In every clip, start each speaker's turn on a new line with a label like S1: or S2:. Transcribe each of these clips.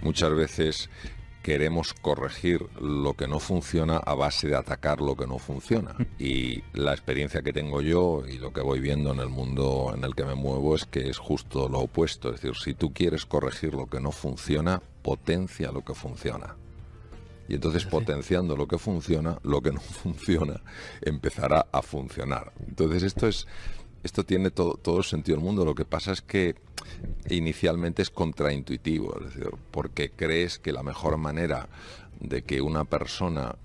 S1: Muchas veces queremos corregir lo que no funciona a base de atacar lo que no funciona. Y la experiencia que tengo yo y lo que voy viendo en el mundo en el que me muevo es que es justo lo opuesto. Es decir, si tú quieres corregir lo que no funciona, potencia lo que funciona. Y entonces, potenciando lo que no funciona empezará a funcionar. Entonces esto tiene todo el sentido del mundo. Lo que pasa es que inicialmente es contraintuitivo, es decir, porque crees que la mejor manera de que una persona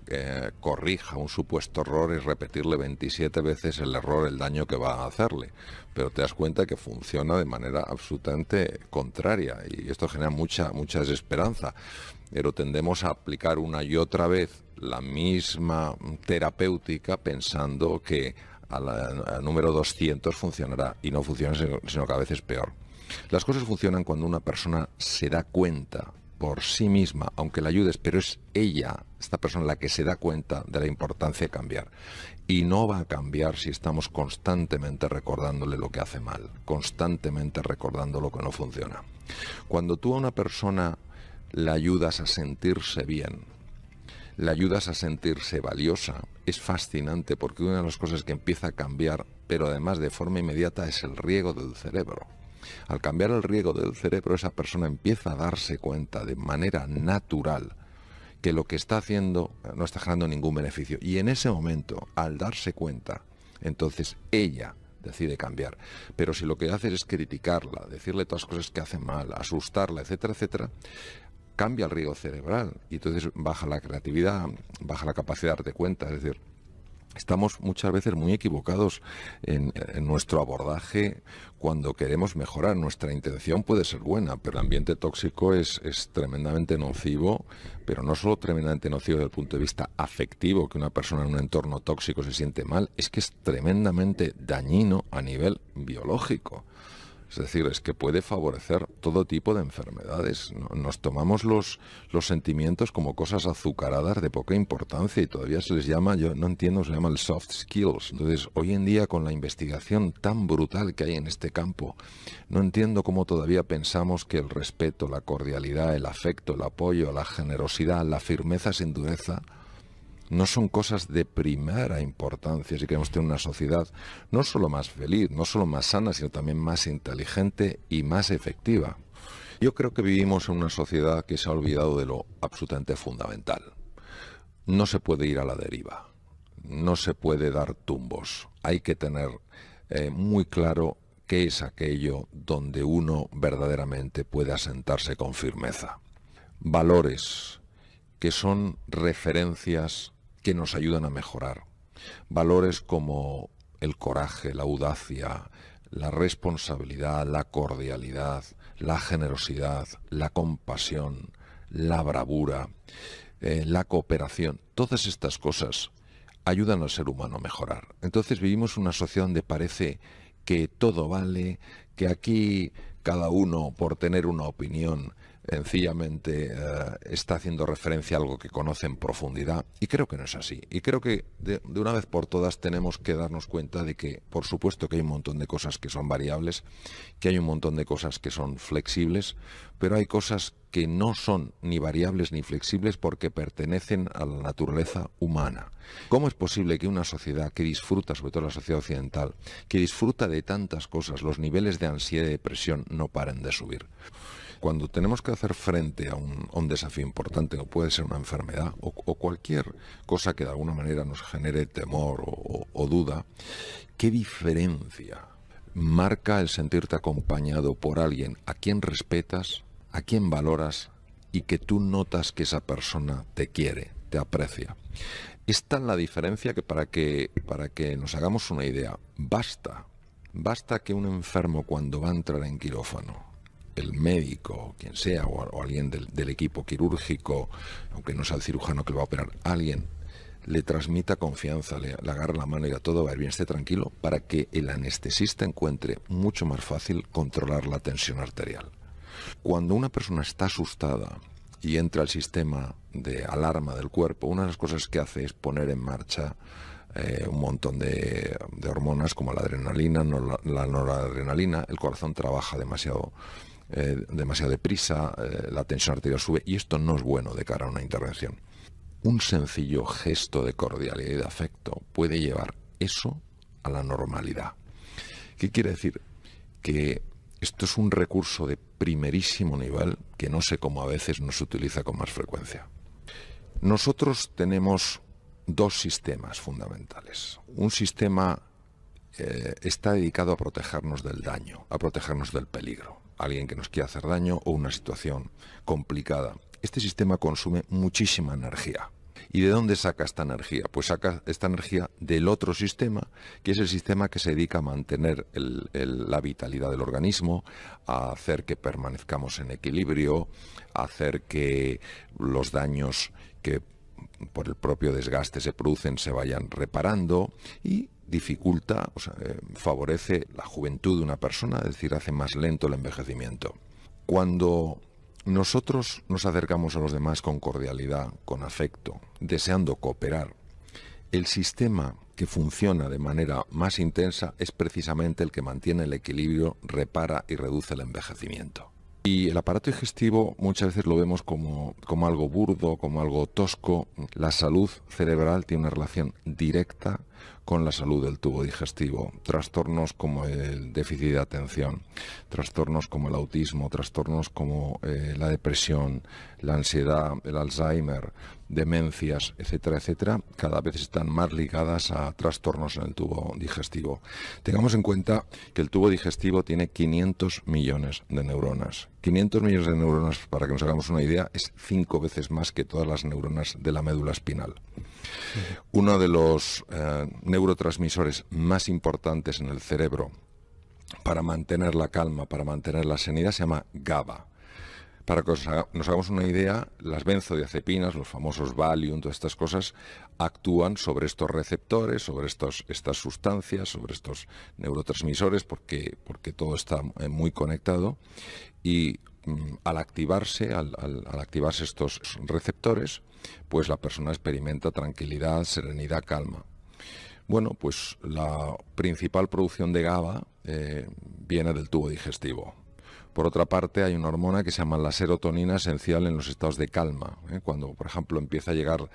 S1: corrija un supuesto error es repetirle 27 veces el error, el daño que va a hacerle. Pero te das cuenta que funciona de manera absolutamente contraria y esto genera mucha desesperanza. Pero tendemos a aplicar una y otra vez la misma terapéutica pensando que al número 200 funcionará, y no funciona, sino que a veces peor. Las cosas funcionan cuando una persona se da cuenta por sí misma, aunque la ayudes, pero es ella, esta persona, la que se da cuenta de la importancia de cambiar. Y no va a cambiar si estamos constantemente recordándole lo que hace mal, constantemente recordando lo que no funciona. Cuando tú a una persona la ayudas a sentirse bien, la ayudas a sentirse valiosa, es fascinante, porque una de las cosas que empieza a cambiar, pero además de forma inmediata, es el riego del cerebro. Al cambiar el riego del cerebro, esa persona empieza a darse cuenta de manera natural que lo que está haciendo no está generando ningún beneficio. Y en ese momento, al darse cuenta, entonces ella decide cambiar. Pero si lo que haces es criticarla, decirle todas las cosas que hace mal, asustarla, etcétera, etcétera, cambia el riego cerebral y entonces baja la creatividad, baja la capacidad de darte cuenta. Es decir, estamos muchas veces muy equivocados en nuestro abordaje cuando queremos mejorar. Nuestra intención puede ser buena, pero el ambiente tóxico es tremendamente nocivo, pero no solo tremendamente nocivo desde el punto de vista afectivo, que una persona en un entorno tóxico se siente mal, es que es tremendamente dañino a nivel biológico. Es decir, es que puede favorecer todo tipo de enfermedades. Nos tomamos los sentimientos como cosas azucaradas de poca importancia y todavía se les llama, yo no entiendo, se llama el soft skills. Entonces, hoy en día, con la investigación tan brutal que hay en este campo, no entiendo cómo todavía pensamos que el respeto, la cordialidad, el afecto, el apoyo, la generosidad, la firmeza sin dureza no son cosas de primera importancia si queremos tener una sociedad no solo más feliz, no solo más sana, sino también más inteligente y más efectiva. Yo creo que vivimos en una sociedad que se ha olvidado de lo absolutamente fundamental. No se puede ir a la deriva, no se puede dar tumbos. Hay que tener muy claro qué es aquello donde uno verdaderamente puede asentarse con firmeza. Valores que son referencias que nos ayudan a mejorar. Valores como el coraje, la audacia, la responsabilidad, la cordialidad, la generosidad, la compasión, la bravura, la cooperación. Todas estas cosas ayudan al ser humano a mejorar. Entonces vivimos una sociedad donde parece que todo vale, que aquí cada uno, por tener una opinión, sencillamente está haciendo referencia a algo que conoce en profundidad, y creo que no es así. Y creo que de una vez por todas tenemos que darnos cuenta de que, por supuesto, que hay un montón de cosas que son variables, que hay un montón de cosas que son flexibles, pero hay cosas que no son ni variables ni flexibles porque pertenecen a la naturaleza humana. ¿Cómo es posible que una sociedad que disfruta, sobre todo la sociedad occidental, que disfruta de tantas cosas, los niveles de ansiedad y depresión no paren de subir? Cuando tenemos que hacer frente a un desafío importante, no puede ser una enfermedad o cualquier cosa que de alguna manera nos genere temor o duda, ¿qué diferencia marca el sentirte acompañado por alguien a quien respetas, a quien valoras y que tú notas que esa persona te quiere, te aprecia? Es tan la diferencia que para que nos hagamos una idea, basta que un enfermo, cuando va a entrar en quirófano, el médico, quien sea, o alguien del equipo quirúrgico, aunque no sea el cirujano que lo va a operar, alguien le transmita confianza, le agarre la mano y diga todo va a ir bien, esté tranquilo, para que el anestesista encuentre mucho más fácil controlar la tensión arterial. Cuando una persona está asustada y entra al sistema de alarma del cuerpo, una de las cosas que hace es poner en marcha un montón de hormonas como la adrenalina, la noradrenalina. El corazón trabaja demasiado demasiado deprisa, la tensión arterial sube, y esto no es bueno de cara a una intervención. Un sencillo gesto de cordialidad y de afecto puede llevar eso a la normalidad. ¿Qué quiere decir? Que esto es un recurso de primerísimo nivel que no sé cómo a veces no se utiliza con más frecuencia. Nosotros tenemos dos sistemas fundamentales. Un sistema está dedicado a protegernos del daño, a protegernos del peligro. Alguien que nos quiera hacer daño o una situación complicada. Este sistema consume muchísima energía. ¿Y de dónde saca esta energía? Pues saca esta energía del otro sistema, que es el sistema que se dedica a mantener la vitalidad del organismo, a hacer que permanezcamos en equilibrio, a hacer que los daños que por el propio desgaste se producen se vayan reparando, y dificulta, favorece la juventud de una persona, es decir, hace más lento el envejecimiento. Cuando nosotros nos acercamos a los demás con cordialidad, con afecto, deseando cooperar, el sistema que funciona de manera más intensa es precisamente el que mantiene el equilibrio, repara y reduce el envejecimiento. Y el aparato digestivo muchas veces lo vemos como algo burdo, como algo tosco. La salud cerebral tiene una relación directa con la salud del tubo digestivo. Trastornos como el déficit de atención, trastornos como el autismo, trastornos como la depresión, la ansiedad, el Alzheimer, demencias, etcétera, etcétera, cada vez están más ligadas a trastornos en el tubo digestivo. Tengamos en cuenta que el tubo digestivo tiene 500 millones de neuronas. 500 millones de neuronas, para que nos hagamos una idea, es 5 veces más que todas las neuronas de la médula espinal. Uno de los neurotransmisores más importantes en el cerebro para mantener la calma, para mantener la serenidad, se llama GABA. Para que nos hagamos una idea, las benzodiazepinas, los famosos Valium, todas estas cosas, actúan sobre estos receptores, sobre estas sustancias, sobre estos neurotransmisores, porque todo está muy conectado, y al activarse estos receptores, pues la persona experimenta tranquilidad, serenidad, calma. Bueno, pues la principal producción de GABA viene del tubo digestivo. Por otra parte, hay una hormona que se llama la serotonina, esencial en los estados de calma. Cuando, por ejemplo, empieza a llegar,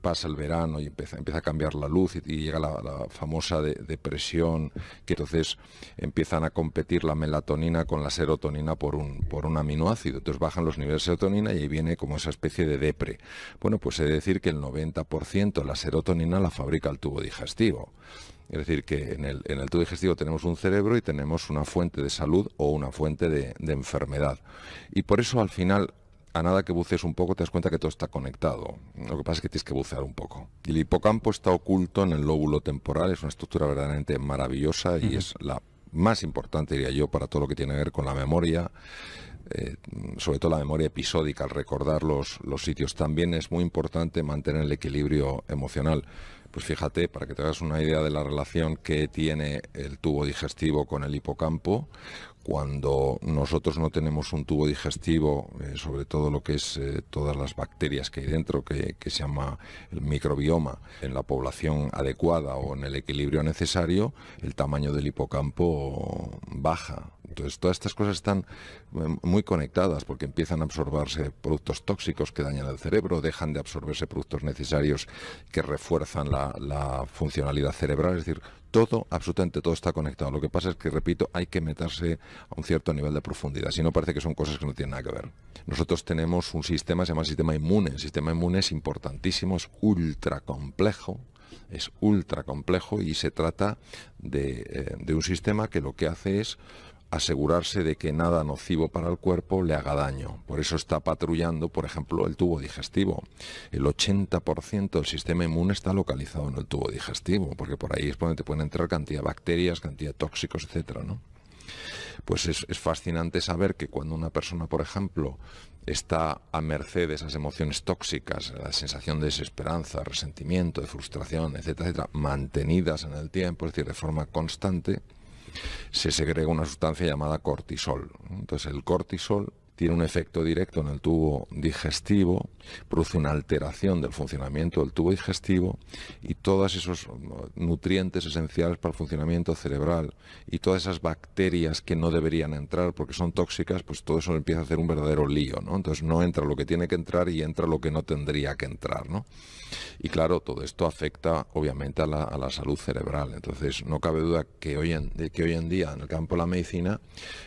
S1: pasa el verano y empieza a cambiar la luz y llega la famosa depresión, que entonces empiezan a competir la melatonina con la serotonina por un aminoácido. Entonces bajan los niveles de serotonina y ahí viene como esa especie de depre. Bueno, pues he de decir que el 90% de la serotonina la fabrica el tubo digestivo. Es decir, que en el tubo digestivo tenemos un cerebro y tenemos una fuente de salud o una fuente de enfermedad. Y por eso, al final, a nada que bucees un poco, te das cuenta que todo está conectado. Lo que pasa es que tienes que bucear un poco. Y el hipocampo está oculto en el lóbulo temporal, es una estructura verdaderamente maravillosa y es la más importante, diría yo, para todo lo que tiene que ver con la memoria, sobre todo la memoria episódica, al recordar los sitios. También es muy importante mantener el equilibrio emocional. Pues fíjate, para que te hagas una idea de la relación que tiene el tubo digestivo con el hipocampo, cuando nosotros no tenemos un tubo digestivo, sobre todo lo que es todas las bacterias que hay dentro, que se llama el microbioma, en la población adecuada o en el equilibrio necesario, el tamaño del hipocampo baja. Entonces, todas estas cosas están muy conectadas porque empiezan a absorberse productos tóxicos que dañan el cerebro, dejan de absorberse productos necesarios que refuerzan la funcionalidad cerebral. Es decir, todo, absolutamente todo está conectado. Lo que pasa es que, repito, hay que meterse a un cierto nivel de profundidad. Si no, parece que son cosas que no tienen nada que ver. Nosotros tenemos un sistema, se llama sistema inmune. El sistema inmune es importantísimo, es ultra complejo. Es ultra complejo y se trata de un sistema que lo que hace es asegurarse de que nada nocivo para el cuerpo le haga daño. Por eso está patrullando, por ejemplo, el tubo digestivo. El 80% del sistema inmune está localizado en el tubo digestivo, porque por ahí es donde te pueden entrar cantidad de bacterias, cantidad de tóxicos, etcétera, ¿no? Pues es fascinante saber que cuando una persona, por ejemplo, está a merced de esas emociones tóxicas, la sensación de desesperanza, resentimiento, de frustración, etcétera, etcétera, mantenidas en el tiempo, es decir, de forma constante, se segrega una sustancia llamada cortisol. Entonces el cortisol tiene un efecto directo en el tubo digestivo, produce una alteración del funcionamiento del tubo digestivo y todos esos nutrientes esenciales para el funcionamiento cerebral y todas esas bacterias que no deberían entrar porque son tóxicas, pues todo eso empieza a hacer un verdadero lío, ¿no? Entonces no entra lo que tiene que entrar y entra lo que no tendría que entrar, ¿no? Y claro, todo esto afecta obviamente a la salud cerebral. Entonces no cabe duda que hoy en día en el campo de la medicina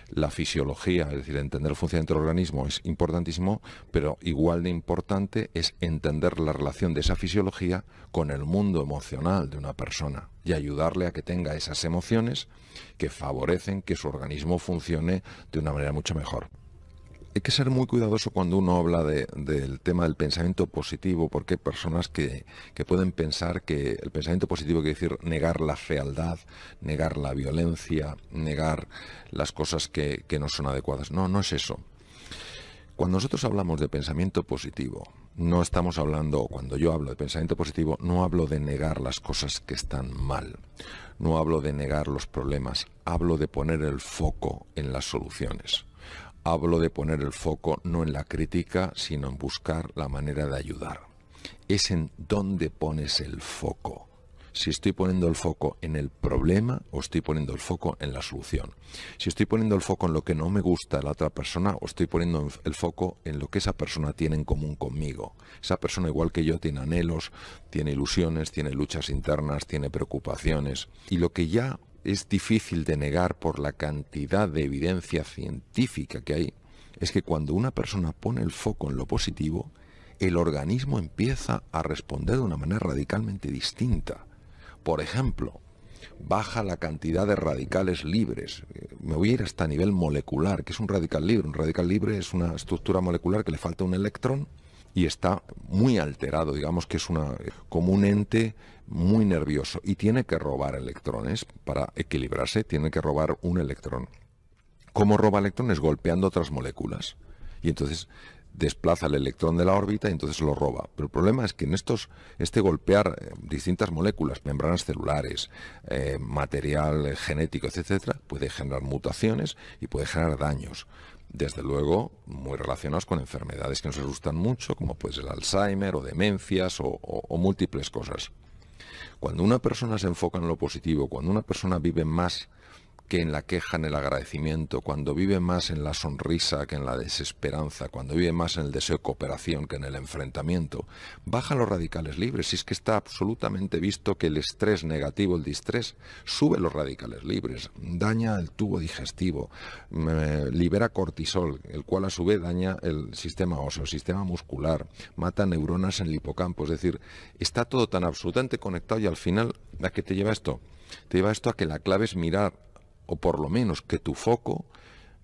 S1: la fisiología, es decir, entender el funcionamiento del organismo es importantísimo, pero igual de importante es entender la relación de esa fisiología con el mundo emocional de una persona y ayudarle a que tenga esas emociones que favorecen que su organismo funcione de una manera mucho mejor. Hay que ser muy cuidadoso cuando uno habla del tema del pensamiento positivo, porque hay personas que pueden pensar que el pensamiento positivo quiere decir negar la fealdad, negar la violencia, negar las cosas que no son adecuadas. No, no es eso. Cuando nosotros hablamos de pensamiento positivo, no estamos hablando, cuando yo hablo de pensamiento positivo, no hablo de negar las cosas que están mal, no hablo de negar los problemas, hablo de poner el foco en las soluciones. Hablo de poner el foco no en la crítica, sino en buscar la manera de ayudar. Es en dónde pones el foco. Si estoy poniendo el foco en el problema o estoy poniendo el foco en la solución. Si estoy poniendo el foco en lo que no me gusta de la otra persona o estoy poniendo el foco en lo que esa persona tiene en común conmigo. Esa persona, igual que yo, tiene anhelos, tiene ilusiones, tiene luchas internas, tiene preocupaciones. Y lo que ya es difícil de negar por la cantidad de evidencia científica que hay, es que cuando una persona pone el foco en lo positivo, el organismo empieza a responder de una manera radicalmente distinta. Por ejemplo, baja la cantidad de radicales libres. Me voy a ir hasta a nivel molecular. ¿Qué es un radical libre? Un radical libre es una estructura molecular que le falta un electrón y está muy alterado, digamos que es como un ente muy nervioso y tiene que robar electrones para equilibrarse, tiene que robar un electrón. ¿Cómo roba electrones? Golpeando otras moléculas. Y entonces desplaza el electrón de la órbita y entonces lo roba. Pero el problema es que en este golpear distintas moléculas, membranas celulares, material genético, etcétera, puede generar mutaciones y puede generar daños. Desde luego, muy relacionados con enfermedades que nos asustan mucho, como pues el Alzheimer o demencias o múltiples cosas. Cuando una persona se enfoca en lo positivo, cuando una persona vive más que en la queja, en el agradecimiento, cuando vive más en la sonrisa que en la desesperanza, cuando vive más en el deseo de cooperación que en el enfrentamiento, bajan los radicales libres. Y es que está absolutamente visto que el estrés negativo, el distrés, sube los radicales libres, daña el tubo digestivo, libera cortisol, el cual a su vez daña el sistema óseo, el sistema muscular, mata neuronas en el hipocampo. Es decir, está todo tan absolutamente conectado y al final, ¿a qué te lleva esto? Te lleva esto a que la clave es mirar, o por lo menos que tu foco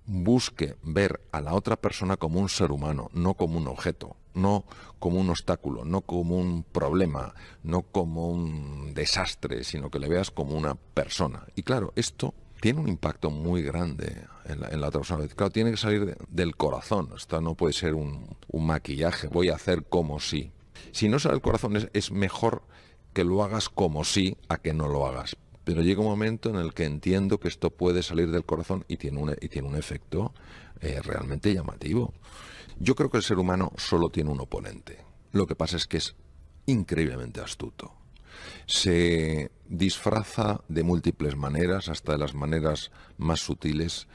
S1: busque ver a la otra persona como un ser humano, no como un objeto, no como un obstáculo, no como un problema, no como un desastre, sino que le veas como una persona. Y claro, esto tiene un impacto muy grande en la otra persona. Claro, tiene que salir del corazón. Esto no puede ser un maquillaje, voy a hacer como si. Si no sale del corazón, es mejor que lo hagas como si a que no lo hagas. Pero llega un momento en el que entiendo que esto puede salir del corazón y tiene un efecto realmente llamativo. Yo creo que el ser humano solo tiene un oponente. Lo que pasa es que es increíblemente astuto. Se disfraza de múltiples maneras, hasta de las maneras más sutiles,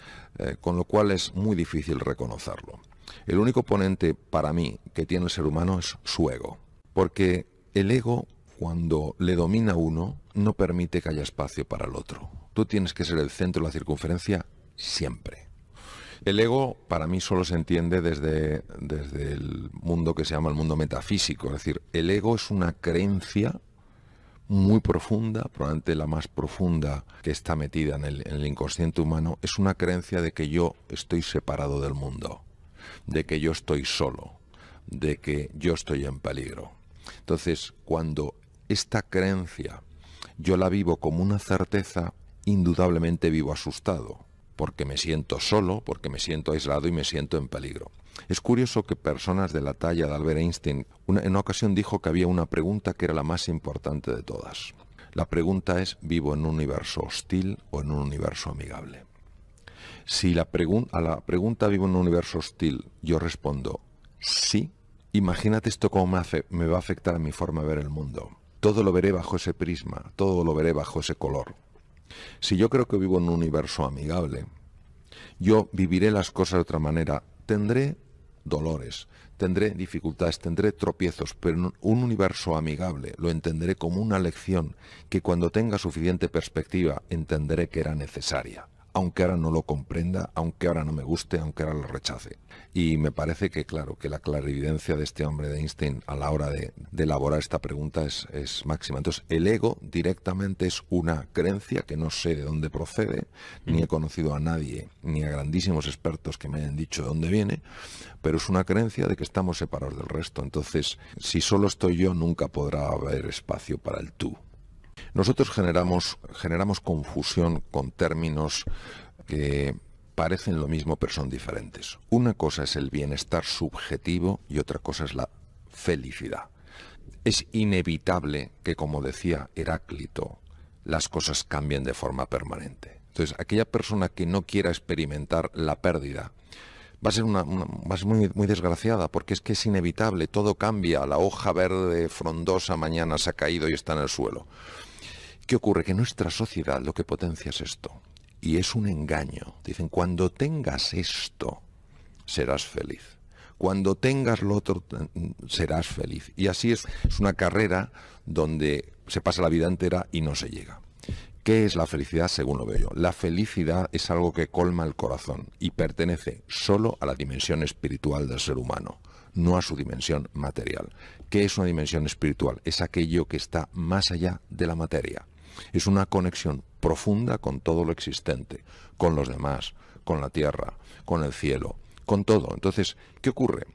S1: con lo cual es muy difícil reconocerlo. El único oponente para mí que tiene el ser humano es su ego. Porque el ego, cuando le domina a uno, no permite que haya espacio para el otro. Tú tienes que ser el centro de la circunferencia siempre. El ego para mí solo se entiende desde el mundo que se llama el mundo metafísico. Es decir, el ego es una creencia muy profunda, probablemente la más profunda que está metida en el inconsciente humano. Es una creencia de que yo estoy separado del mundo, de que yo estoy solo, de que yo estoy en peligro. Entonces, cuando esta creencia yo la vivo como una certeza, indudablemente vivo asustado, porque me siento solo, porque me siento aislado y me siento en peligro. Es curioso que personas de la talla de Albert Einstein, en una ocasión dijo que había una pregunta que era la más importante de todas. La pregunta es, ¿vivo en un universo hostil o en un universo amigable? Si a la pregunta ¿vivo en un universo hostil? Yo respondo sí. Imagínate esto cómo me va a afectar a mi forma de ver el mundo. Todo lo veré bajo ese prisma, todo lo veré bajo ese color. Si yo creo que vivo en un universo amigable, yo viviré las cosas de otra manera. Tendré dolores, tendré dificultades, tendré tropiezos, pero en un universo amigable lo entenderé como una lección que cuando tenga suficiente perspectiva entenderé que era necesaria, aunque ahora no lo comprenda, aunque ahora no me guste, aunque ahora lo rechace. Y me parece que, claro, que la clarividencia de este hombre de Einstein a la hora de elaborar esta pregunta es máxima. Entonces, el ego directamente es una creencia que no sé de dónde procede, ni he conocido a nadie, ni a grandísimos expertos que me hayan dicho de dónde viene, pero es una creencia de que estamos separados del resto. Entonces, si solo estoy yo, nunca podrá haber espacio para el tú. Nosotros generamos confusión con términos que parecen lo mismo pero son diferentes. Una cosa es el bienestar subjetivo y otra cosa es la felicidad. Es inevitable que, como decía Heráclito, las cosas cambien de forma permanente. Entonces, aquella persona que no quiera experimentar la pérdida va a ser muy desgraciada, porque es que es inevitable, todo cambia, la hoja verde frondosa mañana se ha caído y está en el suelo. ¿Qué ocurre? Que nuestra sociedad lo que potencia es esto, y es un engaño. Dicen, cuando tengas esto, serás feliz. Cuando tengas lo otro, serás feliz. Y así es una carrera donde se pasa la vida entera y no se llega. ¿Qué es la felicidad según lo veo yo? La felicidad es algo que colma el corazón y pertenece solo a la dimensión espiritual del ser humano, no a su dimensión material. ¿Qué es una dimensión espiritual? Es aquello que está más allá de la materia. Es una conexión profunda con todo lo existente, con los demás, con la tierra, con el cielo, con todo. Entonces, ¿qué ocurre?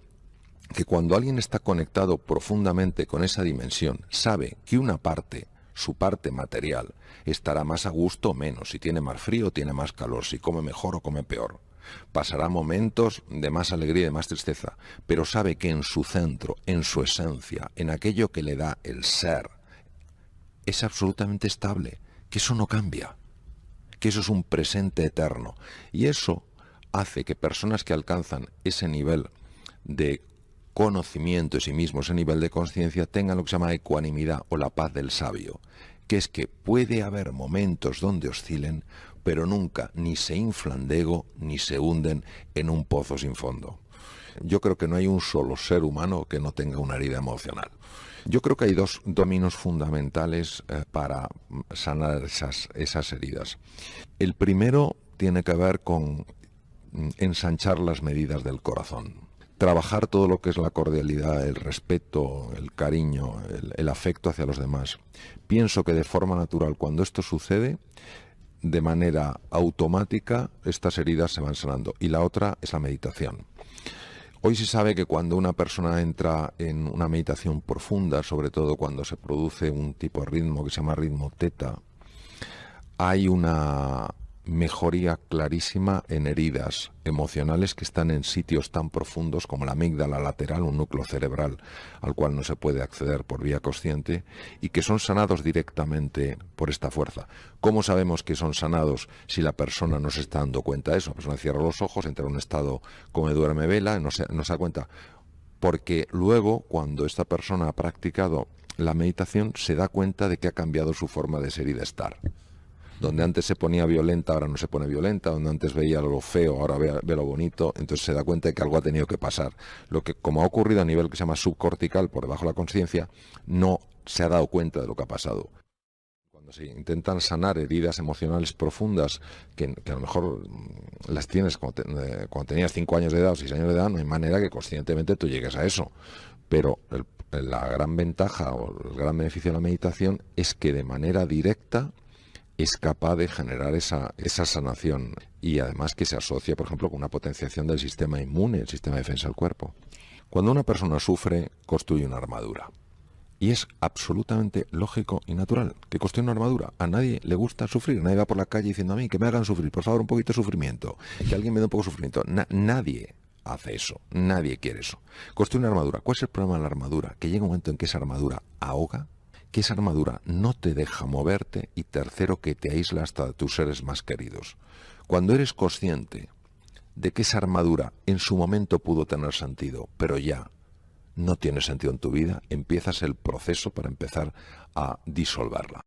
S1: Que cuando alguien está conectado profundamente con esa dimensión, sabe que una parte, su parte material, estará más a gusto o menos, si tiene más frío o tiene más calor, si come mejor o come peor. Pasará momentos de más alegría y de más tristeza, pero sabe que en su centro, en su esencia, en aquello que le da el ser, es absolutamente estable, que eso no cambia, que eso es un presente eterno. Y eso hace que personas que alcanzan ese nivel de conocimiento de sí mismos, ese nivel de conciencia, tengan lo que se llama ecuanimidad o la paz del sabio, que es que puede haber momentos donde oscilen, pero nunca ni se inflan de ego ni se hunden en un pozo sin fondo. Yo creo que no hay un solo ser humano que no tenga una herida emocional. Yo creo que hay dos dominos fundamentales para sanar esas heridas. El primero tiene que ver con ensanchar las medidas del corazón. Trabajar todo lo que es la cordialidad, el respeto, el cariño, el afecto hacia los demás. Pienso que de forma natural, cuando esto sucede, de manera automática, estas heridas se van sanando. Y la otra es la meditación. Hoy se sabe que cuando una persona entra en una meditación profunda, sobre todo cuando se produce un tipo de ritmo que se llama ritmo teta, hay una mejoría clarísima en heridas emocionales que están en sitios tan profundos como la amígdala lateral, un núcleo cerebral al cual no se puede acceder por vía consciente, y que son sanados directamente por esta fuerza. ¿Cómo sabemos que son sanados si la persona no se está dando cuenta de eso? La persona cierra los ojos, entra en un estado come, duerme, vela, no se da cuenta. Porque luego, cuando esta persona ha practicado la meditación, se da cuenta de que ha cambiado su forma de ser y de estar. Donde antes se ponía violenta, ahora no se pone violenta. Donde antes veía lo feo, ahora ve lo bonito. Entonces se da cuenta de que algo ha tenido que pasar. Lo que, como ha ocurrido a nivel que se llama subcortical, por debajo de la conciencia, no se ha dado cuenta de lo que ha pasado. Cuando se intentan sanar heridas emocionales profundas, que a lo mejor las tienes cuando tenías 5 años de edad o 6 años de edad, no hay manera que conscientemente tú llegues a eso. Pero la gran ventaja o el gran beneficio de la meditación es que de manera directa es capaz de generar esa sanación, y además que se asocia, por ejemplo, con una potenciación del sistema inmune, el sistema de defensa del cuerpo. Cuando una persona sufre, construye una armadura. Y es absolutamente lógico y natural que construya una armadura. A nadie le gusta sufrir. Nadie va por la calle diciendo a mí que me hagan sufrir, por favor, un poquito de sufrimiento, que alguien me dé un poco de sufrimiento. Nadie hace eso, nadie quiere eso. Construye una armadura. ¿Cuál es el problema de la armadura? Que llega un momento en que esa armadura ahoga, que esa armadura no te deja moverte y tercero, que te aísla hasta de tus seres más queridos. Cuando eres consciente de que esa armadura en su momento pudo tener sentido, pero ya no tiene sentido en tu vida, empiezas el proceso para empezar a disolverla.